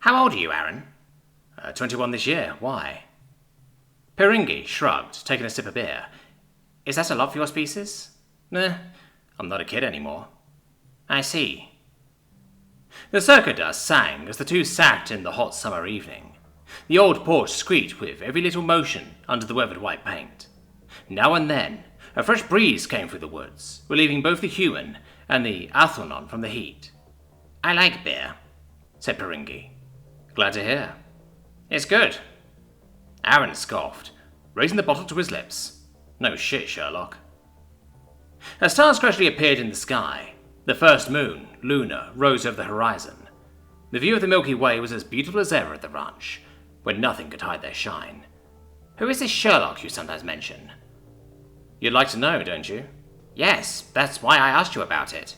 How old are you, Aaron? 21 this year. Why? Perengi shrugged, taking a sip of beer. Is that a lot for your species? Nah, I'm not a kid anymore. I see. The circa dust sang as the two sat in the hot summer evening. The old porch squeaked with every little motion under the weathered white paint. Now and then, a fresh breeze came through the woods, relieving both the human and the Athlon from the heat. I like beer, said Perengi. Glad to hear. It's good. Aaron scoffed, raising the bottle to his lips. No shit, Sherlock. As stars gradually appeared in the sky, the first moon, Luna, rose over the horizon. The view of the Milky Way was as beautiful as ever at the ranch, where nothing could hide their shine. Who is this Sherlock you sometimes mention? You'd like to know, don't you? Yes, that's why I asked you about it.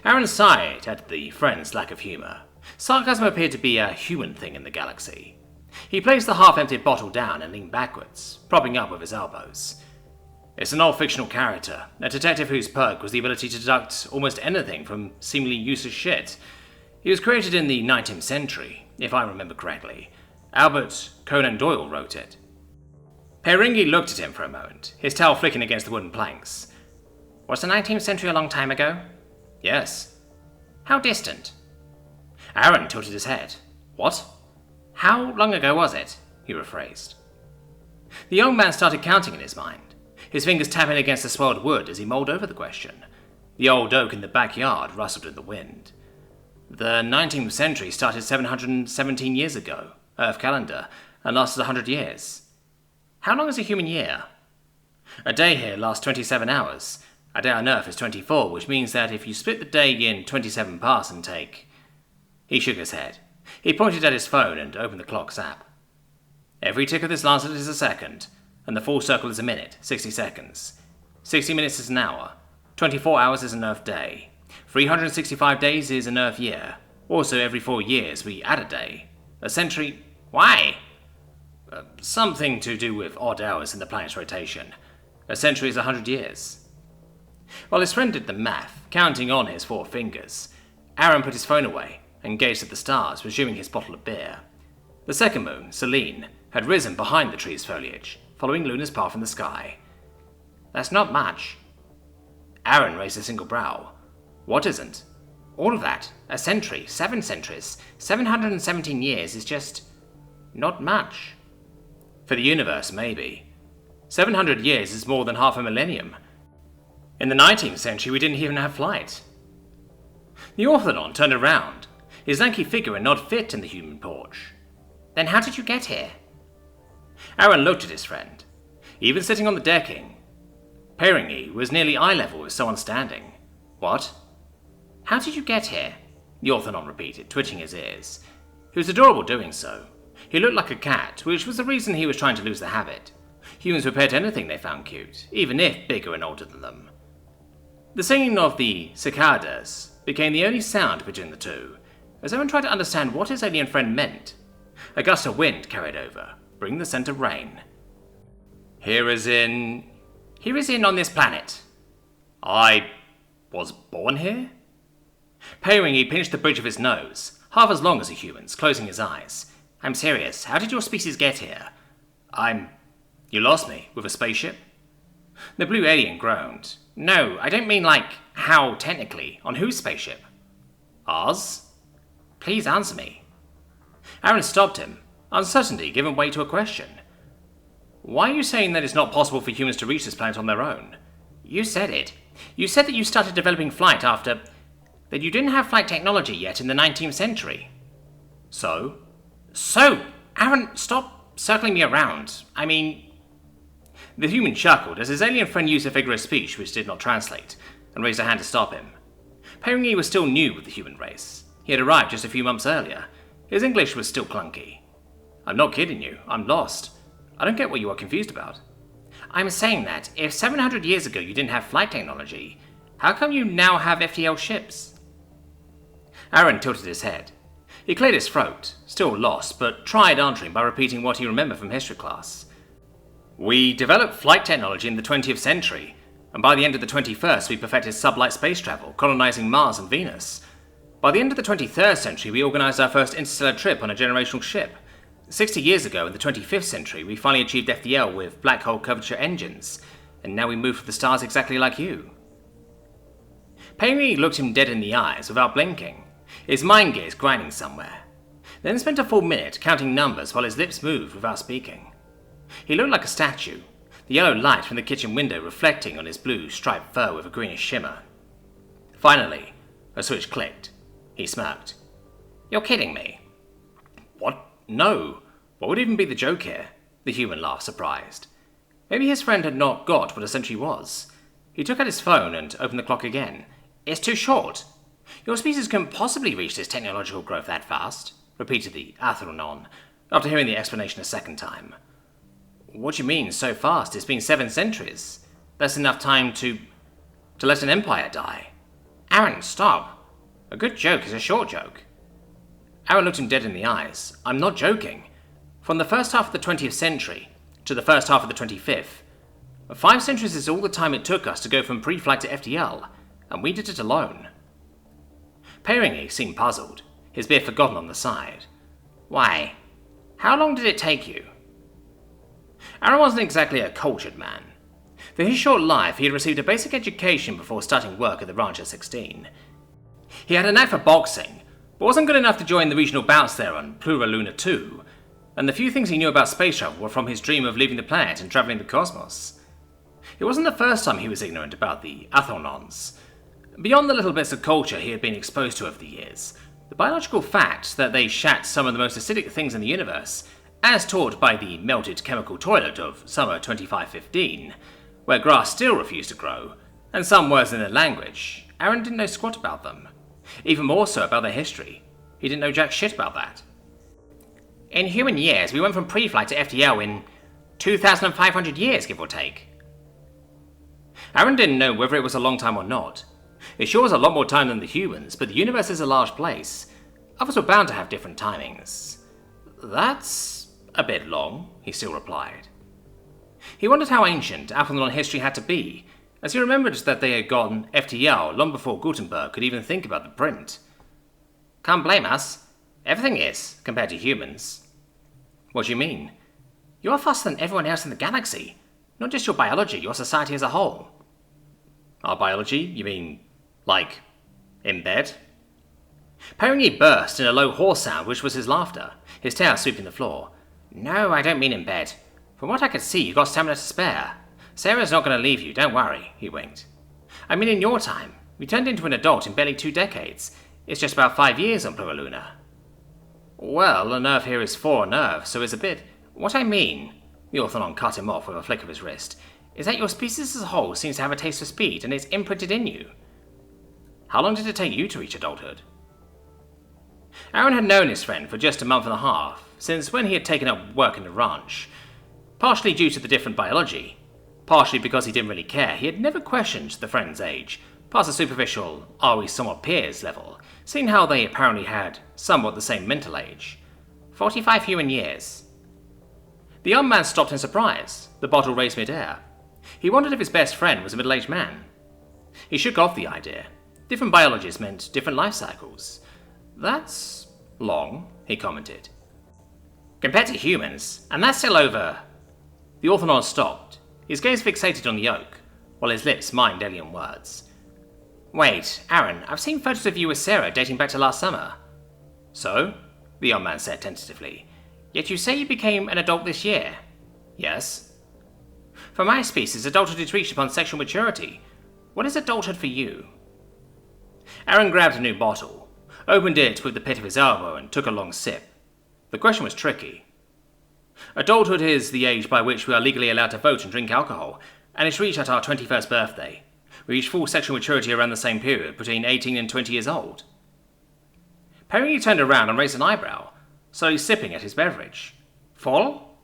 Aaron sighed at the friend's lack of humour. Sarcasm appeared to be a human thing in the galaxy. He placed the half-emptied bottle down and leaned backwards, propping up with his elbows. It's an old fictional character, a detective whose perk was the ability to deduct almost anything from seemingly useless shit. He was created in the 19th century, if I remember correctly. Albert Conan Doyle wrote it. Perengi looked at him for a moment, his tail flicking against the wooden planks. Was the 19th century a long time ago? Yes. How distant? Aaron tilted his head. What? How long ago was it? He rephrased. The young man started counting in his mind, his fingers tapping against the swelled wood as he mulled over the question. The old oak in the backyard rustled in the wind. The 19th century started 717 years ago, Earth calendar, and lasted 100 years. How long is a human year? A day here lasts 27 hours. A day on Earth is 24, which means that if you split the day in 27 parts and take... He shook his head. He pointed at his phone and opened the clock's app. Every tick of this lancet is a second, and the full circle is a minute, 60 seconds. 60 minutes is an hour. 24 hours is an Earth day. 365 days is an Earth year. Also, every 4 years we add a day. A century... Why? Something to do with odd hours in the planet's rotation. A century is 100 years. While his friend did the math, counting on his 4 fingers, Aaron put his phone away and gazed at the stars, resuming his bottle of beer. The second moon, Selene, had risen behind the tree's foliage, following Luna's path in the sky. That's not much. Aaron raised a single brow. What isn't? All of that, a century, 7 centuries, 717 years is just... not much. For the universe, maybe. 700 years is more than half a millennium. In the 19th century, we didn't even have flight. The orthodontist turned around, his lanky figure an odd fit in the human porch. Then how did you get here? Aaron looked at his friend. Even sitting on the decking, Perengi was nearly eye level with someone standing. What? How did you get here? The orthodontist repeated, twitching his ears. He was adorable doing so. He looked like a cat, which was the reason he was trying to lose the habit. Humans would pet anything they found cute, even if bigger and older than them. The singing of the cicadas became the only sound between the two, as Aaron tried to understand what his alien friend meant. A gust of wind carried over, bringing the scent of rain. Here is in on this planet. I was born here? Perengi pinched the bridge of his nose, half as long as a human's, closing his eyes. I'm serious, how did your species get here? You lost me, with a spaceship? The blue alien groaned. No, I don't mean like, how technically, on whose spaceship? Ours? Please answer me. Aaron stopped him, uncertainty giving way to a question. Why are you saying that it's not possible for humans to reach this planet on their own? You said it. You said that you started developing flight after... that you didn't have flight technology yet in the 19th century. So? Aaron, stop circling me around. I mean... The human chuckled as his alien friend used a figure of speech which did not translate, and raised a hand to stop him. Perengi was still new with the human race. He had arrived just a few months earlier. His English was still clunky. I'm not kidding you, I'm lost. I don't get what you are confused about. I'm saying that, if 700 years ago you didn't have flight technology, how come you now have FTL ships? Aaron tilted his head. He cleared his throat, still lost, but tried answering by repeating what he remembered from history class. We developed flight technology in the 20th century, and by the end of the 21st we perfected sublight space travel, colonizing Mars and Venus. By the end of the 23rd century, we organised our first interstellar trip on a generational ship. 60 years ago, in the 25th century, we finally achieved FDL with black hole curvature engines, and now we move for the stars exactly like you. Payne looked him dead in the eyes without blinking, his mind gaze grinding somewhere, then spent a full minute counting numbers while his lips moved without speaking. He looked like a statue, the yellow light from the kitchen window reflecting on his blue striped fur with a greenish shimmer. Finally, a switch clicked. He smirked. "You're kidding me." "What? No. What would even be the joke here?" The human laughed, surprised. Maybe his friend had not got what a century was. He took out his phone and opened the clock again. "It's too short. Your species couldn't possibly reach this technological growth that fast," repeated the Athronon, after hearing the explanation a second time. "What do you mean, so fast? It's been 7 centuries. That's enough time to let an empire die." "Aaron, stop. A good joke is a short joke." Aaron looked him dead in the eyes. "I'm not joking. From the first half of the 20th century to the first half of the 25th, 5 centuries is all the time it took us to go from pre-flight to FDL, and we did it alone." Pairingy seemed puzzled, his beard forgotten on the side. "Why? How long did it take you?" Aaron wasn't exactly a cultured man. For his short life, he had received a basic education before starting work at the ranch at 16. He had a knack for boxing, but wasn't good enough to join the regional bouts there on Pluraluna 2, and the few things he knew about space travel were from his dream of leaving the planet and travelling the cosmos. It wasn't the first time he was ignorant about the Athronons. Beyond the little bits of culture he had been exposed to over the years, the biological fact that they shat some of the most acidic things in the universe, as taught by the melted chemical toilet of summer 2515, where grass still refused to grow, and some words in their language, Aaron didn't know squat about them. Even more so about their history. He didn't know jack shit about that. "In human years, we went from pre-flight to FDL in 2,500 years, give or take." Aaron didn't know whether it was a long time or not. It sure was a lot more time than the humans, but the universe is a large place. Others were bound to have different timings. "That's a bit long," he still replied. He wondered how ancient Athronon history had to be, as he remembered that they had gotten FTL long before Gutenberg could even think about the print. "Can't blame us. Everything is, compared to humans." "What do you mean?" "You're faster than everyone else in the galaxy. Not just your biology, your society as a whole." "Our biology? You mean, like, in bed?" Pairingy burst in a low horse sound, which was his laughter, his tail sweeping the floor. "No, I don't mean in bed. From what I could see, you've got stamina to spare. Sarah's not going to leave you, don't worry," he winked. "I mean in your time. You turned into an adult in barely 2 decades. It's just about 5 years on Pluraluna." "Well, a nerve here is 4 nerves, so it's a bit—" "What I mean," the Orthonon cut him off with a flick of his wrist, "is that your species as a whole seems to have a taste for speed, and it's imprinted in you." "How long did it take you to reach adulthood?" Aaron had known his friend for just a month and a half, since when he had taken up work in the ranch. Partially due to the different biology, partially because he didn't really care, he had never questioned the friend's age, past the superficial "are we somewhat peers" level, seeing how they apparently had somewhat the same mental age. 45 human years. The young man stopped in surprise, the bottle raised mid-air. He wondered if his best friend was a middle-aged man. He shook off the idea. Different biologies meant different life cycles. "That's long," he commented. "Compared to humans, and that's still over." The Orthonon stopped, his gaze fixated on the oak, while his lips mimed alien words. "Wait, Aaron, I've seen photos of you with Sarah dating back to last summer." "So?" the young man said tentatively. "Yet you say you became an adult this year." "Yes." "For my species, adulthood is reached upon sexual maturity. What is adulthood for you?" Aaron grabbed a new bottle, opened it with the pit of his elbow, and took a long sip. The question was tricky. Adulthood is the age by which we are legally allowed to vote and drink alcohol, and it's reached at our 21st birthday. We reach full sexual maturity around the same period, between 18 and 20 years old. Perry turned around and raised an eyebrow, slowly sipping at his beverage. "Full?"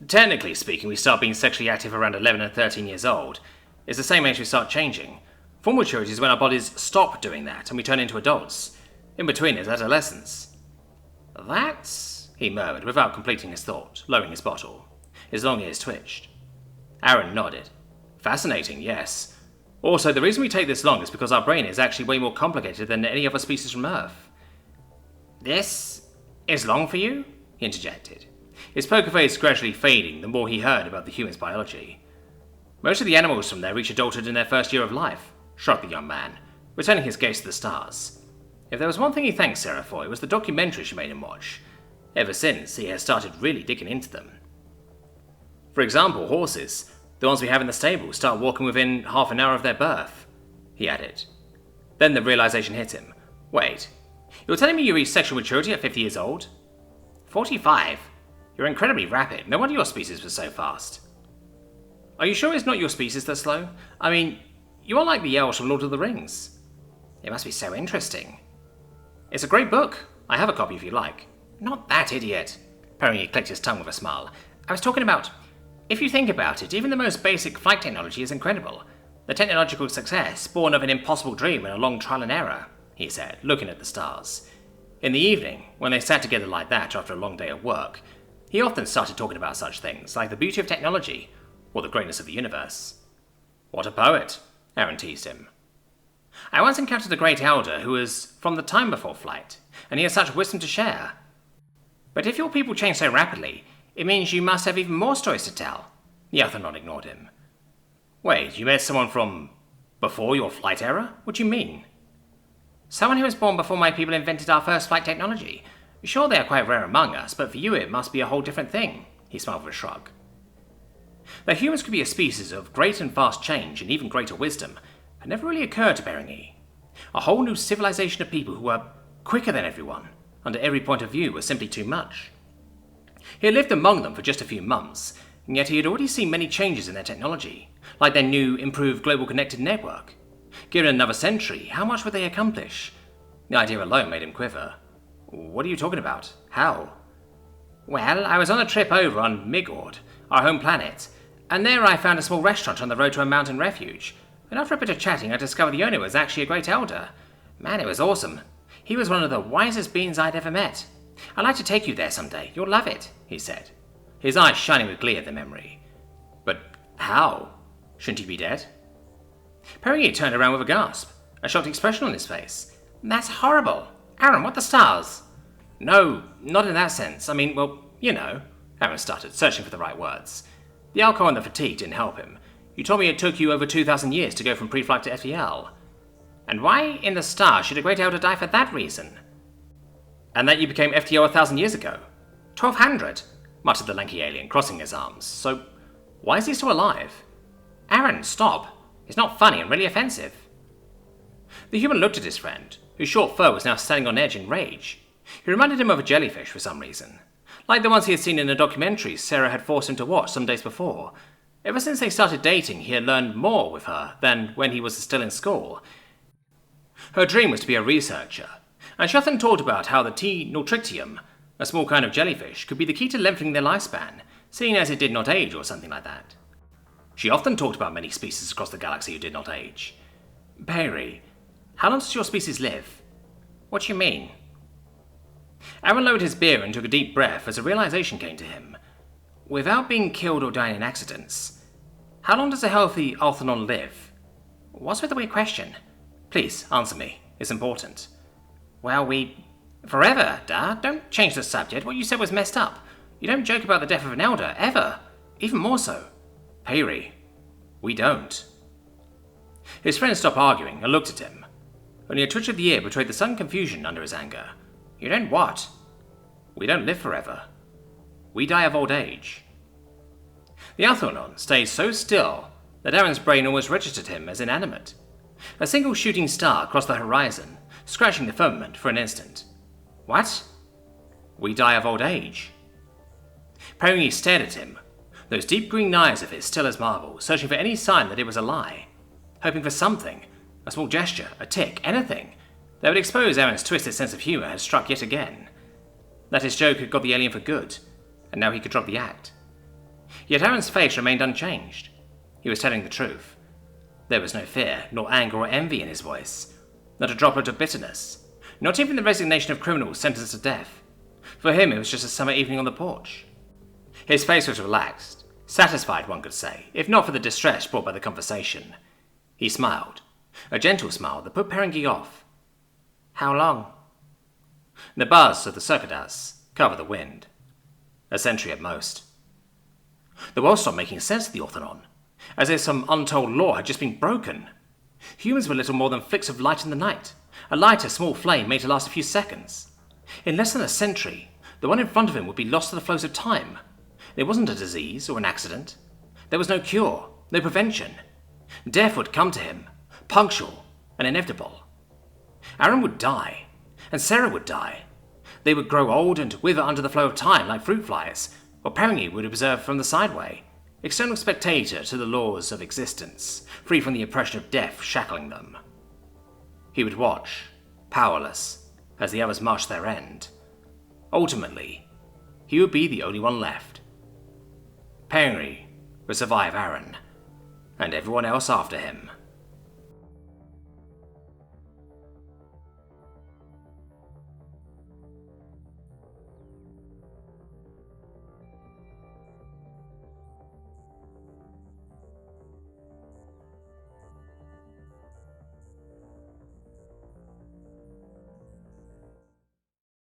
"Technically speaking, we start being sexually active around 11 and 13 years old. It's the same age we start changing. Full maturity is when our bodies stop doing that and we turn into adults. In between is adolescence." "That's—" he murmured without completing his thought, lowering his bottle. His long ears twitched. Aaron nodded. "Fascinating, yes. Also, the reason we take this long is because our brain is actually way more complicated than any other species from Earth. This is long for you? He interjected, his poker face gradually fading the more he heard about the human's biology. Most of the animals from there reach adulthood in their first year of life, shrugged the young man, returning his gaze to the stars. If there was one thing he thanked Sarah for, it was the documentary she made him watch. Ever since, he has started really digging into them. For example, horses, the ones we have in the stable, start walking within half an hour of their birth, he added. Then the realization hit him. Wait, you're telling me you reach sexual maturity at 50 years old? 45? You're incredibly rapid. No wonder your species was so fast. Are you sure it's not your species that's slow? I mean, you are like the elves from Lord of the Rings. It must be so interesting. It's a great book. I have a copy if you like. Not that idiot. Perry clicked his tongue with a smile. I was talking about... If you think about it, even the most basic flight technology is incredible. The technological success, born of an impossible dream and a long trial and error, he said, looking at the stars. In the evening, when they sat together like that after a long day of work, he often started talking about such things, like the beauty of technology, or the greatness of the universe. What a poet, Aaron teased him. I once encountered a great elder who was from the time before flight, and he has such wisdom to share. But if your people change so rapidly, it means you must have even more stories to tell. The Athenon ignored him. Wait, you met someone from before your flight era? What do you mean? Someone who was born before my people invented our first flight technology. Sure, they are quite rare among us, but for you it must be a whole different thing, he smiled with a shrug. That humans could be a species of great and vast change and even greater wisdom had never really occurred to Berengi. A whole new civilization of people who were quicker than everyone, under every point of view, was simply too much. He had lived among them for just a few months, and yet he had already seen many changes in their technology, like their new, improved global connected network. Given another century, how much would they accomplish? The idea alone made him quiver. What are you talking about? How? Well, I was on a trip over on Migord, our home planet, and there I found a small restaurant on the road to a mountain refuge, and after a bit of chatting I discovered the owner was actually a great elder. Man, it was awesome. He was one of the wisest beings I'd ever met. I'd like to take you there someday. You'll love it, he said, his eyes shining with glee at the memory. But how? Shouldn't he be dead? Perrier turned around with a gasp, a shocked expression on his face. That's horrible. Aaron, what the stars? No, not in that sense. I mean, well, you know. Aaron started, searching for the right words. The alcohol and the fatigue didn't help him. You told me it took you over 2,000 years to go from pre-flight to FTL. And why in the stars should a great elder die for that reason? And that you became FTO 1,000 years ago? 1,200, muttered the lanky alien, crossing his arms. So, why is he still alive? Aaron, stop. It's not funny and really offensive. The human looked at his friend, whose short fur was now standing on edge in rage. He reminded him of a jellyfish for some reason, like the ones he had seen in the documentaries Sarah had forced him to watch some days before. Ever since they started dating, he had learned more with her than when he was still in school. Her dream was to be a researcher, and she often talked about how the T. nutrictium, a small kind of jellyfish, could be the key to lengthening their lifespan, seeing as it did not age or something like that. She often talked about many species across the galaxy who did not age. Perry, how long does your species live? What do you mean? Aaron lowered his beer and took a deep breath as a realization came to him. Without being killed or dying in accidents, how long does a healthy Althenon live? What's with the weird question? Please, answer me. It's important. Well, forever, Dad. Don't change the subject. What you said was messed up. You don't joke about the death of an elder, ever. Even more so. Perry, we don't. His friend stopped arguing and looked at him. Only a twitch of the ear betrayed the sudden confusion under his anger. You don't what? We don't live forever. We die of old age. The Althenon stayed so still that Aaron's brain almost registered him as inanimate. A single shooting star crossed the horizon, scratching the firmament for an instant. What? We die of old age. Perry stared at him, those deep green eyes of his still as marble, searching for any sign that it was a lie, hoping for something, a small gesture, a tick, anything, that would expose Aaron's twisted sense of humour had struck yet again. That his joke had got the alien for good, and now he could drop the act. Yet Aaron's face remained unchanged. He was telling the truth. There was no fear, nor anger or envy in his voice, not a droplet of bitterness, not even the resignation of criminals sentenced to death. For him it was just a summer evening on the porch. His face was relaxed, satisfied one could say, if not for the distress brought by the conversation. He smiled, a gentle smile that put Perengi off. How long? The buzz of the cicadas covered the wind. A century at most. The world stopped making sense to the Orthonon, as if some untold law had just been broken. Humans were little more than flicks of light in the night, a light a small flame made to last a few seconds. In less than a century, the one in front of him would be lost to the flows of time. It wasn't a disease or an accident. There was no cure, no prevention. Death would come to him, punctual and inevitable. Aaron would die, and Sarah would die. They would grow old and wither under the flow of time like fruit flies, while Perengi would observe from the sideway, external spectator to the laws of existence, free from the oppression of death shackling them. He would watch, powerless, as the others marched their end. Ultimately, he would be the only one left. Perengi would survive Aaron, and everyone else after him.